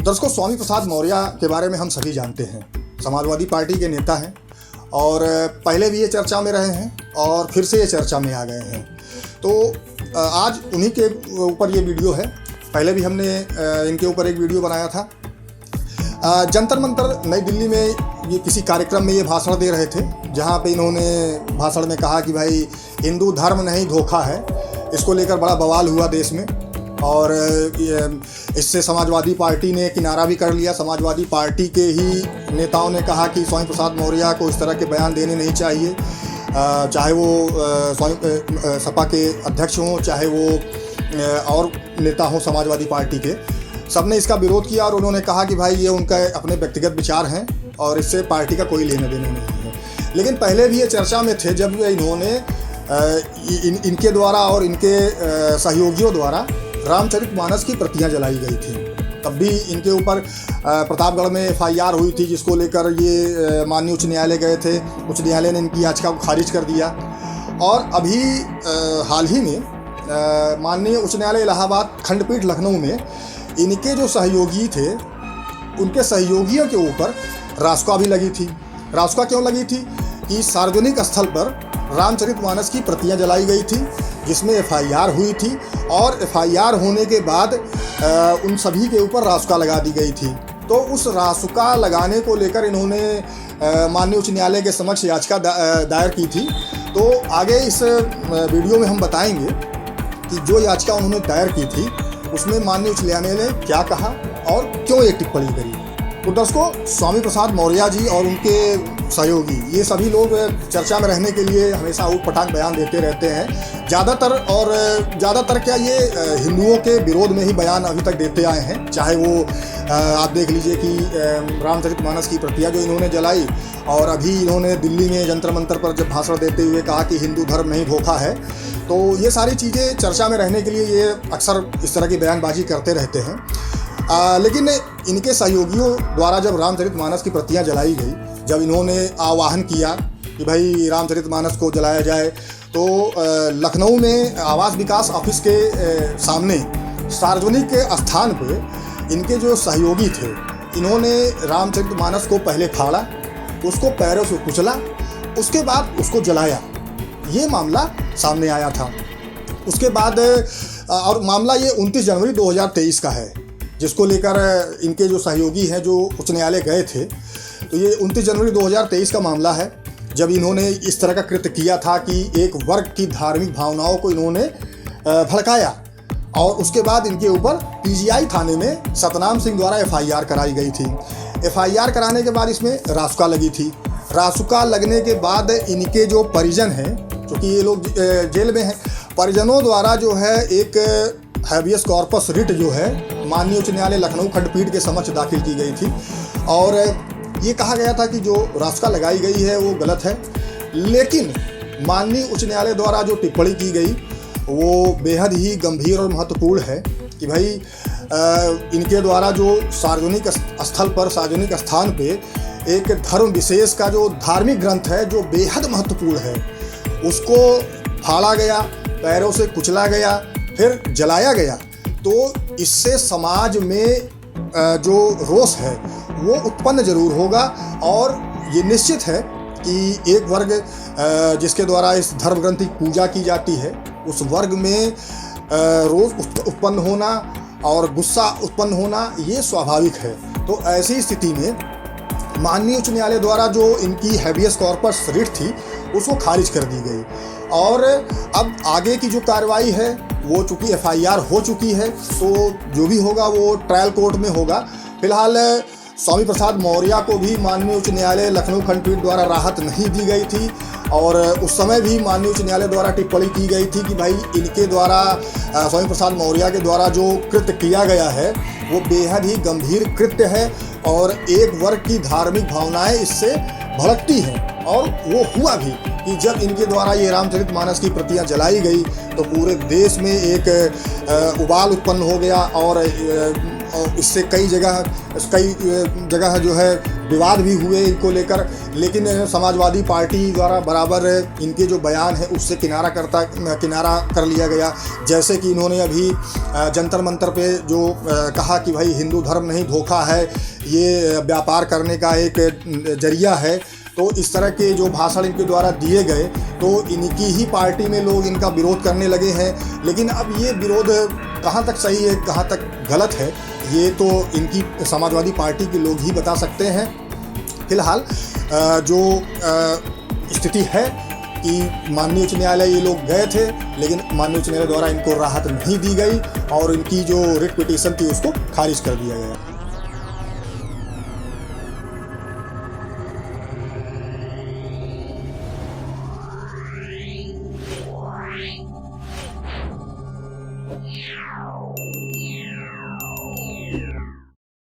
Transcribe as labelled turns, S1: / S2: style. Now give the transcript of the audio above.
S1: दर्शकों, स्वामी प्रसाद मौर्य के बारे में हम सभी जानते हैं। समाजवादी पार्टी के नेता हैं और पहले भी ये चर्चा में रहे हैं और फिर से ये चर्चा में आ गए हैं। तो आज उन्हीं के ऊपर ये वीडियो है। पहले भी हमने इनके ऊपर एक वीडियो बनाया था। जंतर मंतर नई दिल्ली में ये किसी कार्यक्रम में ये भाषण दे रहे थे, जहाँ पे इन्होंने भाषण में कहा कि भाई हिंदू धर्म नहीं धोखा है। इसको लेकर बड़ा बवाल हुआ देश में और इससे समाजवादी पार्टी ने किनारा भी कर लिया। समाजवादी पार्टी के ही नेताओं ने कहा कि स्वामी प्रसाद मौर्य को इस तरह के बयान देने नहीं चाहिए, चाहे वो सपा के अध्यक्ष हों, चाहे वो और नेता हों समाजवादी पार्टी के। सबने इसका विरोध किया और उन्होंने कहा कि भाई ये उनका अपने व्यक्तिगत विचार हैं और इससे पार्टी का कोई लेना देना नहीं है। लेकिन पहले भी ये चर्चा में थे जब इन्होंने इनके द्वारा और इनके सहयोगियों द्वारा रामचरितमानस की प्रतियां जलाई गई थी। तब भी इनके ऊपर प्रतापगढ़ में FIR हुई थी, जिसको लेकर ये माननीय उच्च न्यायालय गए थे। उच्च न्यायालय ने इनकी याचिका को खारिज कर दिया और अभी हाल ही में माननीय उच्च न्यायालय इलाहाबाद खंडपीठ लखनऊ में इनके जो सहयोगी थे, उनके सहयोगियों के ऊपर रासुका भी लगी थी। रासुका क्यों लगी थी कि सार्वजनिक स्थल पर रामचरितमानस की प्रतियां जलाई गई थी, जिसमें FIR हुई थी और FIR होने के बाद उन सभी के ऊपर रासुका लगा दी गई थी। तो उस रासुका लगाने को लेकर इन्होंने माननीय उच्च न्यायालय के समक्ष याचिका दायर की थी। तो आगे इस वीडियो में हम बताएंगे कि जो याचिका उन्होंने दायर की थी उसमें माननीय उच्च न्यायालय ने क्या कहा और क्यों एक टिप्पणी करी। तो दर्शकों, स्वामी प्रसाद मौर्य जी और उनके सहयोगी ये सभी लोग चर्चा में रहने के लिए हमेशा ऊट पटांग बयान देते रहते हैं। ज़्यादातर क्या ये हिंदुओं के विरोध में ही बयान अभी तक देते आए हैं। चाहे वो आप देख लीजिए कि रामचरितमानस की प्रतियां जो इन्होंने जलाई और अभी इन्होंने दिल्ली में जंतर मंतर पर जब भाषण देते हुए कहा कि हिंदू धर्म नहीं धोखा है। तो ये सारी चीज़ें चर्चा में रहने के लिए ये अक्सर इस तरह की बयानबाजी करते रहते हैं। लेकिन इनके सहयोगियों द्वारा जब रामचरितमानस की प्रतियां जलाई गई, जब इन्होंने आह्वान किया कि भाई रामचरितमानस को जलाया जाए, तो लखनऊ में आवास विकास ऑफिस के सामने सार्वजनिक स्थान पे इनके जो सहयोगी थे, इन्होंने रामचरितमानस को पहले फाड़ा, उसको पैरों से कुचला, उसके बाद उसको जलाया। ये मामला सामने आया था। उसके बाद और मामला ये 29 जनवरी 2023 का है, जिसको लेकर इनके जो सहयोगी हैं जो उच्च न्यायालय गए थे। तो ये 29 जनवरी 2023 का मामला है, जब इन्होंने इस तरह का कृत्य किया था कि एक वर्ग की धार्मिक भावनाओं को इन्होंने भड़काया और उसके बाद इनके ऊपर PGI थाने में सतनाम सिंह द्वारा FIR कराई गई थी। FIR कराने के बाद इसमें रासुका लगी थी। रासुका लगने के बाद इनके जो परिजन हैं, क्योंकि ये लोग जेल में हैं, परिजनों द्वारा जो है एक हैबियस कॉर्पस रिट जो है माननीय उच्च न्यायालय लखनऊ खंडपीठ के समक्ष दाखिल की गई थी और ये कहा गया था कि जो रासुका लगाई गई है वो गलत है। लेकिन माननीय उच्च न्यायालय द्वारा जो टिप्पणी की गई वो बेहद ही गंभीर और महत्वपूर्ण है कि भाई इनके द्वारा जो सार्वजनिक स्थल पर, सार्वजनिक स्थान पे एक धर्म विशेष का जो धार्मिक ग्रंथ है जो बेहद महत्वपूर्ण है, उसको फाड़ा गया, पैरों से कुचला गया, फिर जलाया गया। तो इससे समाज में जो रोष है वो उत्पन्न जरूर होगा और ये निश्चित है कि एक वर्ग जिसके द्वारा इस धर्म ग्रंथ की पूजा की जाती है, उस वर्ग में रोष उत्पन्न होना और गुस्सा उत्पन्न होना ये स्वाभाविक है। तो ऐसी स्थिति में माननीय उच्च न्यायालय द्वारा जो इनकी हैबियस कॉर्पस रिट थी उसको खारिज कर दी गई और अब आगे की जो कार्रवाई है वो चूँकि FIR हो चुकी है, तो जो भी होगा वो ट्रायल कोर्ट में होगा। फिलहाल स्वामी प्रसाद मौर्य को भी माननीय उच्च न्यायालय लखनऊ खंडपीठ द्वारा राहत नहीं दी गई थी और उस समय भी माननीय उच्च न्यायालय द्वारा टिप्पणी की गई थी कि भाई इनके द्वारा स्वामी प्रसाद मौर्य के द्वारा जो कृत्य किया गया है वो बेहद ही गंभीर कृत्य है और एक वर्ग की धार्मिक भावनाएं इससे भड़कती हैं। और वो हुआ भी कि जब इनके द्वारा ये रामचरितमानस की प्रतियां जलाई गई तो पूरे देश में एक उबाल उत्पन्न हो गया और इससे कई जगह जो है विवाद भी हुए इनको लेकर, लेकिन समाजवादी पार्टी द्वारा बराबर इनके जो बयान है उससे किनारा कर लिया गया। जैसे कि इन्होंने अभी जंतर मंतर पे जो कहा कि भाई हिंदू धर्म नहीं, धोखा है, ये व्यापार करने का एक जरिया है। तो इस तरह के जो भाषण इनके द्वारा दिए गए, तो इनकी ही पार्टी में लोग इनका विरोध करने लगे हैं। लेकिन अब ये विरोध कहाँ तक सही है, कहाँ तक गलत है, ये तो इनकी समाजवादी पार्टी के लोग ही बता सकते हैं। फिलहाल जो स्थिति है कि माननीय उच्च न्यायालय ये लोग गए थे, लेकिन माननीय उच्च न्यायालय द्वारा इनको राहत नहीं दी गई और इनकी जो रिट पिटीशन थी उसको खारिज कर दिया गया।